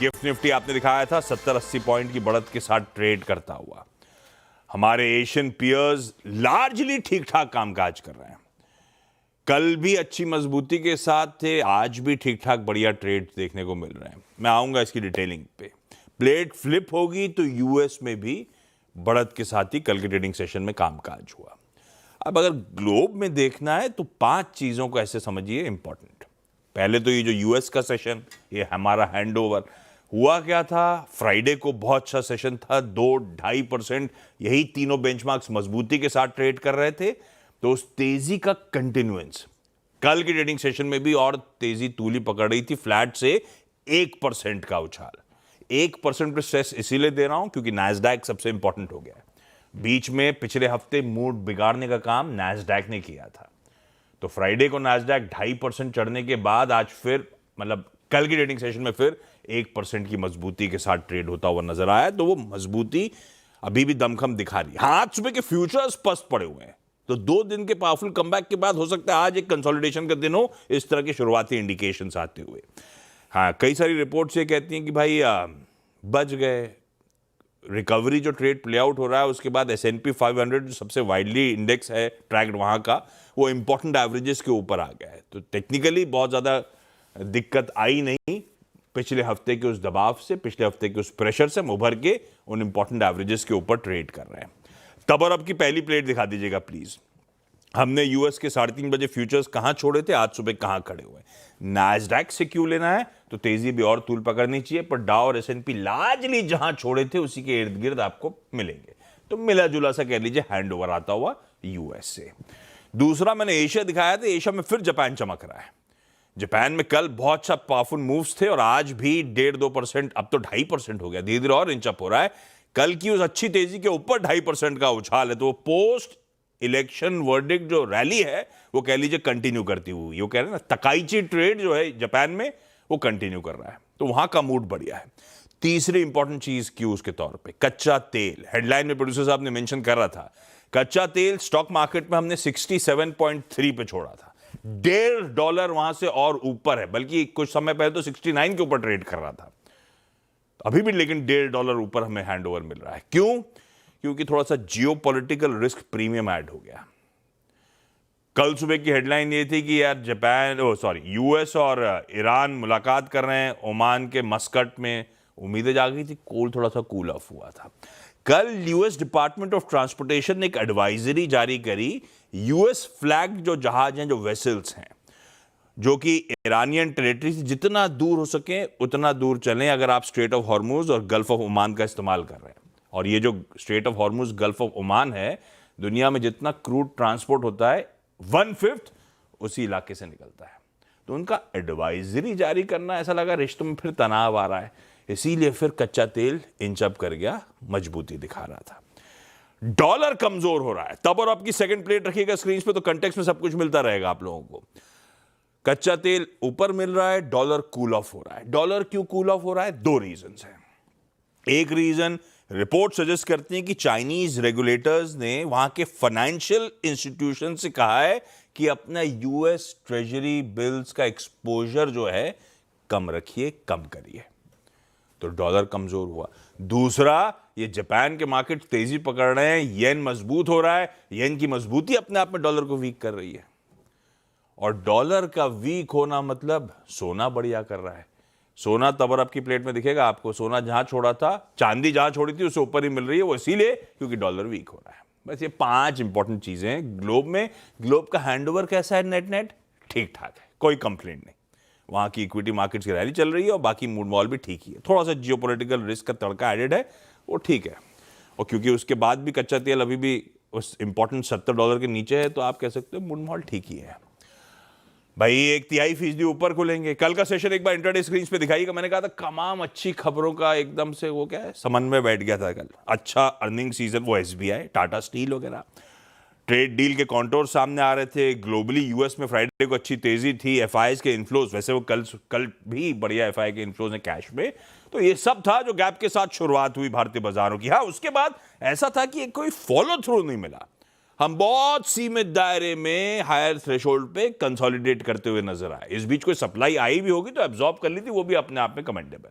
Gift Nifty आपने दिखाया था 70-80 पॉइंट की बढ़त के साथ ट्रेड करता हुआ। हमारे एशियन पियर्स लार्जली ठीक ठाक कामकाज कर रहे हैं। कल भी अच्छी मजबूती के साथ थे, आज भी ठीक ठाक बढ़िया ट्रेड देखने को मिल रहे हैं। मैं आऊंगा इसकी डिटेलिंग पे। प्लेट फ्लिप होगी तो यूएस में भी बढ़त के साथ ही कल के ट्रेडिंग सेशन में कामकाज हुआ। अब अगर ग्लोब में देखना है तो 5 चीजों को ऐसे समझिए इंपॉर्टेंट। पहले तो ये जो यूएस का सेशन, ये हमारा हैंडओवर हुआ क्या था। फ्राइडे को बहुत अच्छा सेशन था, 2-2.5% यही तीनों बेंचमार्क्स मजबूती के साथ ट्रेड कर रहे थे। तो उस तेजी का कंटिन्यूएंस कल के ट्रेडिंग सेशन में भी और तेजी तूली पकड़ रही थी। फ्लैट से 1% का उछाल। 1% पर स्ट्रेस इसीलिए दे रहा हूं क्योंकि नैस्डैक सबसे इंपॉर्टेंट हो गया है। बीच में पिछले हफ्ते मूड बिगाड़ने का काम नैस्डैक ने किया था। तो फ्राइडे को नैस्डैक 2.5% चढ़ने के बाद आज फिर मतलब कल की ट्रेडिंग सेशन में फिर 1% की मजबूती के साथ ट्रेड होता हुआ नजर आया। तो वो मजबूती अभी भी दमखम दिखा रही है। हाँ, आज सुबह के फ्यूचर्स स्पष्ट पड़े हुए हैं, तो 2 दिन के पावरफुल कमबैक के बाद हो सकता है आज एक कंसोलिडेशन का दिन हो, इस तरह के शुरुआती इंडिकेशंस आते हुए। हाँ, कई सारी रिपोर्ट्स ये कहती हैं कि भाई बच गए। रिकवरी जो ट्रेड प्ले आउट हो रहा है उसके बाद S&P 500 जो सबसे वाइडली इंडेक्स है ट्रैक्ड वहां का, वो इंपॉर्टेंट एवरेजेस के ऊपर आ गया है। तो टेक्निकली बहुत ज्यादा दिक्कत आई नहीं। पिछले हफ्ते के उस दबाव से, पिछले हफ्ते के उस प्रेशर से हम उभर के उन इंपॉर्टेंट एवरेजेस के ऊपर ट्रेड कर रहे हैं। तब और अब की पहली प्लेट दिखा दीजिएगा प्लीज। हमने यूएस के 3:30 बजे फ्यूचर्स कहां छोड़े थे, आज सुबह कहां खड़े हुए। नैस्डैक से क्यों लेना है तो तेजी भी और तूल पकड़नी चाहिए, पर डाउ और S&P लार्जली जहां छोड़े थे उसी के इर्द गिर्द आपको मिलेंगे। तो मिला जुला सा कह लीजिए हैंडओवर आता हुआ यूएस से। दूसरा मैंने एशिया दिखाया था, एशिया में फिर जापान चमक रहा है। जापान में कल बहुत अच्छा पावरफुल मूव्स थे और आज भी 1.5-2%, अब तो 2.5% हो गया, धीरे धीरे और इंच अप हो रहा है। कल की उस अच्छी तेजी के ऊपर 2.5% का उछाल है। तो वो पोस्ट इलेक्शन वर्डिक्ट जो रैली है वो कह लीजिए कंटिन्यू करती हुई, वो कह रहे हैं ना तकाइची ट्रेड जो है जापान में वो कंटिन्यू कर रहा है। तो वहां का मूड बढ़िया है। तीसरी इंपॉर्टेंट चीज क्यूज के तौर पे कच्चा तेल। हेडलाइन में प्रोड्यूसर साहब ने मेंशन कर रहा था कच्चा तेल स्टॉक मार्केट में हमने 67.3 पे छोड़ा था। $1.5 वहां से और ऊपर है, बल्कि कुछ समय पहले तो 69 के ऊपर ट्रेड कर रहा था अभी भी, लेकिन $1.5 ऊपर हमें हैंडओवर मिल रहा है। क्यों? क्योंकि थोड़ा सा जियोपॉलिटिकल रिस्क प्रीमियम ऐड हो गया। कल सुबह की हेडलाइन ये थी कि यार यूएस और ईरान मुलाकात कर रहे हैं ओमान के मस्कट में। उम्मीदें जाग गई थी, कोल थोड़ा सा कूल ऑफ हुआ था। कल यूएस डिपार्टमेंट ऑफ ट्रांसपोर्टेशन ने एक एडवाइजरी जारी करी। यूएस फ्लैग जो जहाज हैं, जो वेसल्स हैं, जो कि ईरानियन टेरिटरी से जितना दूर हो सके उतना दूर चलें अगर आप स्ट्रेट ऑफ हॉर्मुज और गल्फ ऑफ ओमान का इस्तेमाल कर रहे हैं। और ये जो straight of Hormuz, gulf of Oman है, दुनिया में जितना क्रूड ट्रांसपोर्ट होता है 1/5 उसी इलाके से निकलता है। तो उनका एडवाइजरी जारी करना, ऐसा लगा रिश्तों में फिर तनाव आ रहा है, इसीलिए फिर कच्चा तेल इंच अप कर गया, मजबूती दिखा रहा था। डॉलर कमजोर हो रहा है। तब और आपकी सेकंड प्लेट रखिएगा स्क्रीन पे, तो कंटेक्स्ट में सब कुछ मिलता रहेगा आप लोगों को। कच्चा तेल ऊपर मिल रहा है, डॉलर कूल ऑफ हो रहा है। डॉलर क्यों कूल ऑफ हो रहा है? 2 रीजन है। एक रीजन, रिपोर्ट सजेस्ट करती है कि चाइनीज रेगुलेटर्स ने वहां के फाइनेंशियल इंस्टीट्यूशन से कहा है कि अपना यूएस ट्रेजरी बिल्स का एक्सपोजर जो है कम रखिए, कम करिए। तो डॉलर कमजोर हुआ। दूसरा, ये जापान के मार्केट तेजी पकड़ रहे हैं, येन मजबूत हो रहा है। येन की मजबूती अपने आप में डॉलर को वीक कर रही है, और डॉलर का वीक होना मतलब सोना बढ़िया कर रहा है। सोना तब और आपकी प्लेट में दिखेगा आपको। सोना जहां छोड़ा था, चांदी जहां छोड़ी थी उससे ऊपर ही मिल रही है, वो इसीलिए क्योंकि डॉलर वीक हो रहा है। बस ये 5 इंपॉर्टेंट चीजें हैं ग्लोब में। ग्लोब का हैंडओवर कैसा है? नेट नेट ठीक ठाक है, कोई कंप्लेंट नहीं। वहां की इक्विटी मार्केट्स की रैली चल रही है और बाकी मूड मॉल भी ठीक ही है। थोड़ा सा जियोपॉलिटिकल रिस्क का तड़का एडेड है, वो ठीक है। और क्योंकि उसके बाद भी कच्चा तेल अभी भी उस इंपॉर्टेंट $70 के नीचे है, तो आप कह सकते हो मूड मॉल ठीक ही है। भाई 1/3% ऊपर खुलेंगे। कल का सेशन एक बार इंटरडे स्क्रीन पे दिखाइएगा। मैंने कहा था तमाम अच्छी खबरों का एकदम से वो क्या है समन्वय बैठ गया था कल। अच्छा अर्निंग सीजन, वो SBI, टाटा स्टील वगैरह, ट्रेड डील के कॉन्टोर सामने आ रहे थे। ग्लोबली यूएस में फ्राइडे को अच्छी तेजी थी। FIs के इन्फ्लोज, वैसे वो कल भी बढ़िया FI के इन्फ्लोज हैं कैश में। तो ये सब था जो गैप के साथ शुरुआत हुई भारतीय बाजारों की। हाँ, उसके बाद ऐसा था कि कोई फॉलो थ्रू नहीं मिला। हम बहुत सीमित दायरे में हायर थ्रेशोल्ड पे कंसोलिडेट करते हुए नजर आए। इस बीच कोई सप्लाई आई भी होगी तो एब्जॉर्ब कर ली थी, वो भी अपने आप में कमेंडेबल।